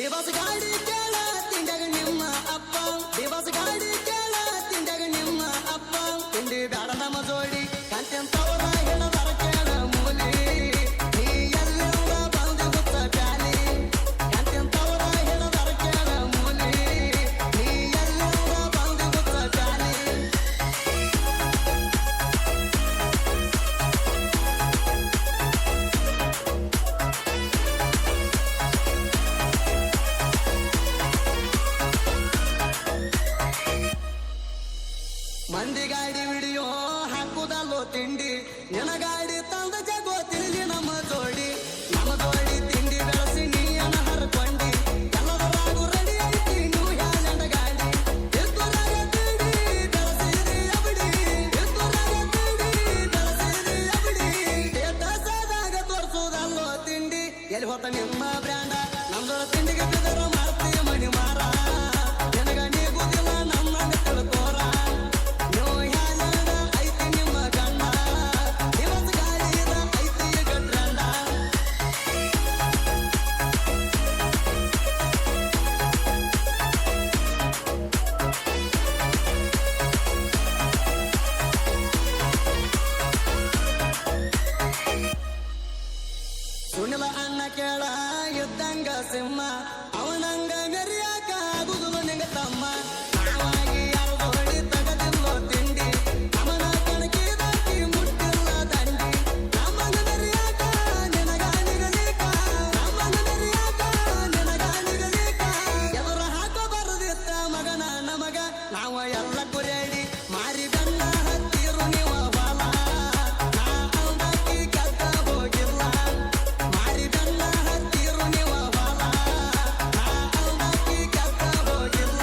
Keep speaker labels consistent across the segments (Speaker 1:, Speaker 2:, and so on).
Speaker 1: ದಿವಸ ಗಾಡಿ ಕೇಳ ತಿಂಡಾಗ ನಿಮ್ಮ ಅಪ್ಪ ದಿವಸ ಗಾಡಿ ಕೇಳ ತಿಂಡಾಗ ನಿಮ್ಮ ಅಪ್ಪ ತಿಂಡಿ ಬ್ಯಾಡ ನಮ್ಮ ಜೋಡಿ ಕಂತೆಂತವರ ಹೇಳದಾರ ಕೇಳ ಮೂಲಿ ನೀ ಎಲ್ಲಿಂದ ಬಂದು ಹುತ್ತ ಬ್ಯಾಲಿ ಕಂತೆಂತವರ ಹೇಳದಾರ ಕೇಳ ಮೂಲಿ ನೀ ಎಲ್ಲಿಂದ ಬಂದು ಹುತ್ತ ಬ್ಯಾಲಿ ಮಂದಿ ಗಾಡಿ ವಿಡಿಯೋ ಹಾಕುದಲ್ಲೋ ತಿಂಡಿ ನಿನ ಗಾಡಿ ತಂದ ಜಗೋ ತಿಳಿ ನಮ್ಮ ಜೋಡಿ ತಿಂಡಿ ಬೆಳೆಸಿ ನೀಯನ ಹರ್ಕೊಂಡಿ ಎಲ್ಲದರಾಗೂ ರೆಡಿ ಐತಿ ನೀವು ಯಾಲಂಡ ಗಾಡಿ ಎತ್ತುರಾಗ ತಿಂಡಿ ಬೆಳೆಸಿದಿ ಅಬಡಿ ಎತ್ತುರಾಗ ತಿಂಡಿ ಬೆಳೆಸಿದಿ ಅಬಡಿ ಸ್ಟೇಟಸ್ದಾಗ ತೋರ್ಸುದಲ್ಲೋ ತಿಂಡಿ ಎಲ್ಲಿ ಹೋತ ನಿಮ್ಮ ಬ್ರ್ಯಾಂಡ ನಮ್ದೊಳ ತಿಂಡಿಗೆ ಬಿದರು ಮಾಡ್ತೀವಿ ಮಣಿ ಮಾರ ನಿನಗ ನೀಗುದಿಲ್ಲ ನಮ್ಮ ತಿಳ್ಕೋರ ಸುನಿಲ ಅಣ್ಣ ಕೇಳ ಇದ್ದಂಗ ಸಿಂಹ ಅವನಂಗ ಮೆರಿಯಾಕ ಆಗುದಿಲ್ಲ ನಿಂಗ ತಮ್ಮ ನಾವಾಗಿ ಯಾರು ಹೊಡಿ ತಗದಿಲ್ಲೋ ತಿಂಡಿ ಅವನ ಕಣಕಿದಾಕಿ ಮುಟ್ಟಿಲ್ಲ ದಂಡಿ ನಮ್ಮಂಗ ಮೆರಿಯಾಕ ನಿನಗ ನಿಗಲಿಕ ನಮ್ಮಂಗ ಮೆರಿಯಾಕ ನಿನಗ ನಿಗಲಿಕ ಎದುರ ಹಾಕೋ ಬರದಿತ್ತ ಮಗನ ನಮಗ ನಾವ ಎಲ್ಲ ಕುರೇಡಿ ಮಾರಿ ಬೆನ್ನ ಹತ್ತಿರು ನೀವ ಬಾಲ ನಾ ಅವನಕ್ಕಿ ಕದ್ದ ಹೋಗಿಲ್ಲ ಮಾರಿ ಬೆನ್ನ ಹತ್ತಿರು ನೀವ ಬಾಲ ನಾ ಅವನಕ್ಕಿ ಕದ್ದ ಹೋಗಿಲ್ಲ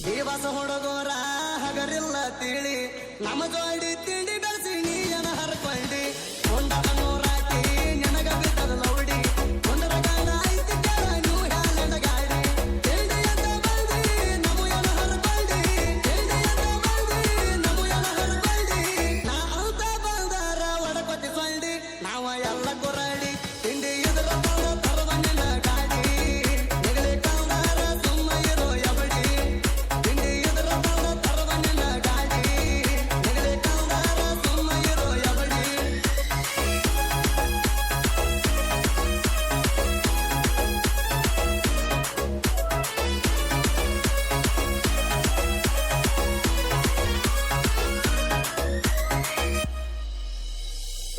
Speaker 1: ದಿವಸ ಹುಡುಗೋರ ಹಗರಿಲ್ಲ ತಿಳಿ ನಮ್ಮ ಜೋಡಿ ತಿಂಡಿ ಬೆಳೆಸಿ ನೀಯನ ಹರ್ಕೊಂಡಿ ಹೊಂಡದ ನೂರಾಕಿ ನಿನಗ ಬಿದ್ದದ ಲೌಡಿ ಹೊಂಡರ ಗಂಡ ಐತಿ ಕೇಳ ನೀವು ಹ್ಯಾಲೆಂಡ ಗಾಡಿ ತಿಂಡಿ ಅಂತ ಬಂದಿ ನಮಯನ ಹರ್ಕೊಂಡಿ ತಿಂಡಿ ಅಂತ ಬಂದಿ ನಮಯನ ಹರ್ಕೊಂಡಿ ನಾ ಅಂತ ಬಂದಾರ ಒಡಕೊತ್ತಿ ಸೊಂಡಿ ನಾವ ಎಲ್ಲ ಕುರಾಡಿ ತಿಂಡಿ ಇದ್ರ ಬಂದ ತರವ ನಿನ್ನ ಗಾಡಿ ನಿಗಲಿ ಕಾಂದಾರ ಸುಮ್ಮ ಇರೋ ಎಬಡಿ ತಿಂಡಿ ಇದ್ರ ಬಂದ ತರವ ನಿನ್ನ ಗಾಡಿ ನಿಗಲಿ ಕಾಂದಾರ ಸುಮ್ಮ ಇರೋ ಎಬಡಿ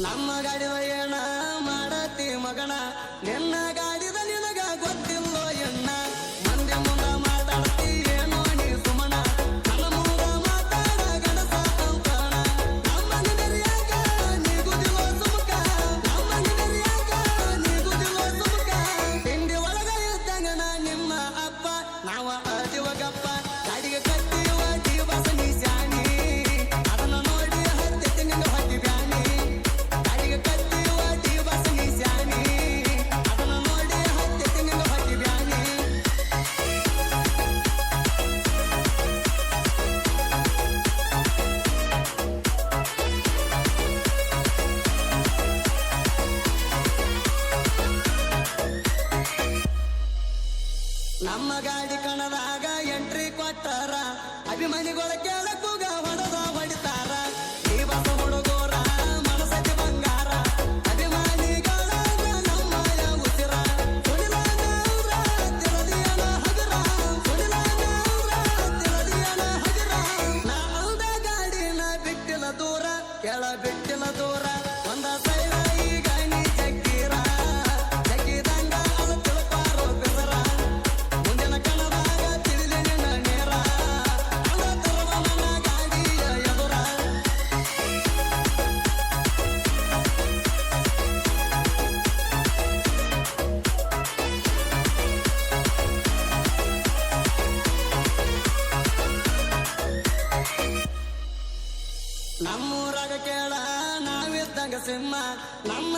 Speaker 1: ನಮ್ಮ ಗಾಡಿದ ಏನ ಮಾಡತಿ ಮಗನ ನಿನ್ನ ಗಾಡಿದ ನಿನಗ ಗೊತ್ತಿಲ್ಲೋ ಎಣ್ಣ ಮಂದಿ ಮುಂದ ಮಾತಾಡ್ತಿ ಏನೋ ನೀ ಸುಮನ ನನ್ನ ಮುಂದ ಮಾತಾಡ ಗಣಸ ಅಂತಾನ ನಮ್ಮಂಗ ಮೆರಿಯಾಕ ನೀಗುದಿಲ್ಲ ಸುಮುಕ ನಮ್ಮಂಗ ಮೆರಿಯಾಕ ನೀಗುದಿಲ್ಲ ಸುಮುಕ ತಿಂಡಿ ಒಳಗ ಇದ್ದಂಗನ ನಿಮ್ಮ ಅಪ್ಪ ನಾವ ಅದಿವಗಪ್ಪ ಗಾಡಿಗೆ ಕಟ್ಟಿವ ದಿವಸ ನೀ ಶಾಣಿ ಅದನ್ನ ನೋಡಿ ಹತ್ತಿ ತಿಂಗ ಹೊಟ್ಟಿ ಬ್ಯಾನಿ ಗಾಡಿಗೆ ಕಟ್ಟಿವ ದಿವಸ ನೀ ಶಾಣಿ ಅದನ್ನ ನೋಡಿ ಹತ್ತಿ ತಿಂಗ ಹೊಟ್ಟಿ ಬ್ಯಾನಿ ನಮ್ಮ ಗಾಡಿ ಕಣದಾಗ ಎಂಟ್ರಿ ಕೊಟ್ಟಾರ ಅಭಿಮಾನಿಗಳ ಕೇಳಕ್ಕೂಗ ಹೊಡೆದ ಹೊಡಿತಾರ ದಿವಸ ಹುಡುಗೋರ ಮನಸತಿ ಬಂಗಾರ ಅಭಿಮಾನಿಗಳ ನಮ್ಮಯ ಉಸಿರ ಸುಡಿಲಾಗ ಅವ್ರ ತಿಳದಿಯನ ಹಗರ ಸುಡಿಲಾಗ ಅವ್ರ ತಿಳದಿಯನ ಹಗರ ನಾ ಅಲ್ದ ಗಾಡಿನ ಬಿಟ್ಟಿಲ್ಲ ದೂರ ಕೆಳ ಬಿಟ್ಟಿಲ್ಲ ದೂರ ಒಂದ ಸೈರ ಈಗ ನೀ ಜಗ್ಗಿರ ಜಗ್ಗಿದಂಗ ಅದು ತಿಳ್ಪಾರೋ ಬೆಸರ ಮುಂದಿನ ಕಣದಾಗ ತಿಳಿಲಿ ನಿನ್ನ ನೇರ ಅದ ತರವ ನನ್ನ ಗಾಡಿಯ ಎದುರ ನಮ್ಮೂರಾಗ ಕೇಳ ನಾವಿದ್ದಂಗ ಸಿಂಹ ನಮ್ಮ